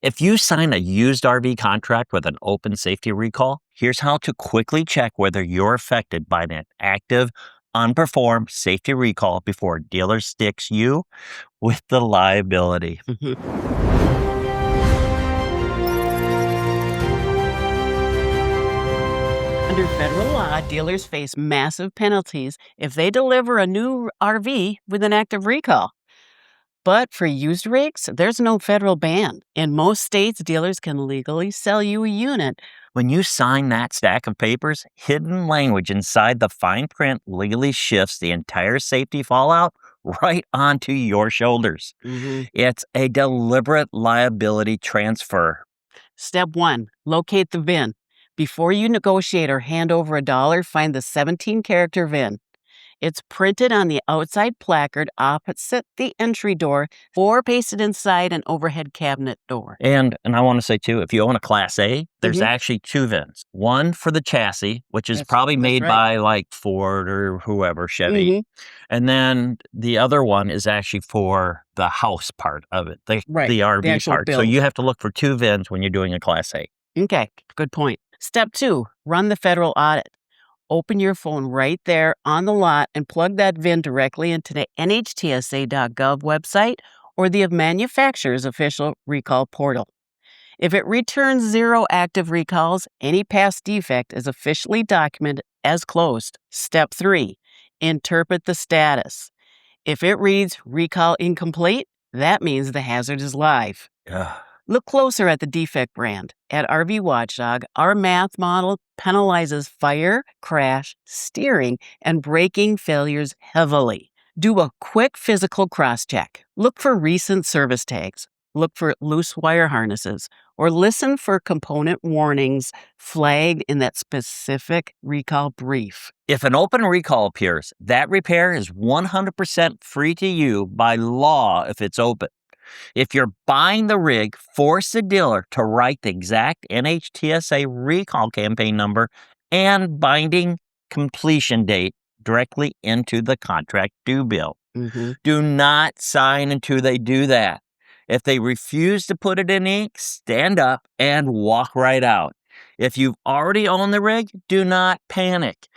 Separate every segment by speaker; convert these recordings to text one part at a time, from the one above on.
Speaker 1: If you sign a used RV contract with an open safety recall, here's how to quickly check whether you're affected by an active, unperformed safety recall before a dealer sticks you with the liability.
Speaker 2: Under federal law, dealers face massive penalties if they deliver a new RV with an active recall. But for used rigs, there's no federal ban. In most states, dealers can legally sell you a unit.
Speaker 1: When you sign that stack of papers, hidden language inside the fine print legally shifts the entire safety fallout right onto your shoulders. It's a deliberate liability transfer.
Speaker 2: Step 1, locate the VIN. Before you negotiate or hand over a dollar, find the 17-character VIN. It's printed on the outside placard opposite the entry door or pasted inside an overhead cabinet door.
Speaker 1: And I want to say, too, if you own a Class A, there's actually two VINs. One for the chassis, which is probably made by like Ford or whoever, Chevy. And then the other one is actually for the house part of it, the RV part.
Speaker 2: Build.
Speaker 1: So you have to look for two VINs when you're doing a Class A.
Speaker 2: Okay, good point. Step 2, run the federal audit. Open your phone right there on the lot and plug that VIN directly into the NHTSA.gov website or the manufacturer's official recall portal. If it returns 0 active recalls, any past defect is officially documented as closed. Step 3, interpret the status. If it reads recall incomplete, that means the hazard is live. Look closer at the defect brand. At RV Watchdog, our math model penalizes fire, crash, steering, and braking failures heavily. Do a quick physical cross-check. Look for recent service tags. Look for loose wire harnesses, or listen for component warnings flagged in that specific recall brief.
Speaker 1: If an open recall appears, that repair is 100% free to you by law if it's open. If you're buying the rig, force the dealer to write the exact NHTSA recall campaign number and binding completion date directly into the contract due bill. Do not sign until they do that. If they refuse to put it in ink, stand up and walk right out. If you've already owned the rig, do not panic.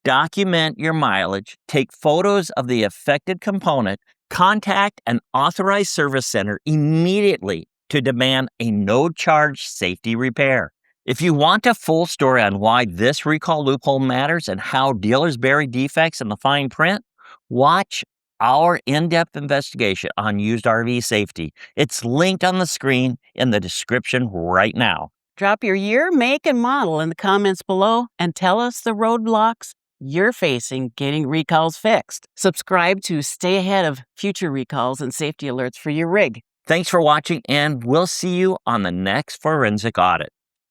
Speaker 1: Document your mileage, take photos of the affected component, contact an authorized service center immediately to demand a no-charge safety repair. If you want a full story on why this recall loophole matters and how dealers bury defects in the fine print, watch our in-depth investigation on used RV safety. It's linked on the screen in the description right now.
Speaker 2: Drop your year, make, and model in the comments below and tell us the roadblocks you're facing getting recalls fixed. Subscribe to stay ahead of future recalls and safety alerts for your rig.
Speaker 1: Thanks for watching, and we'll see you on the next forensic audit.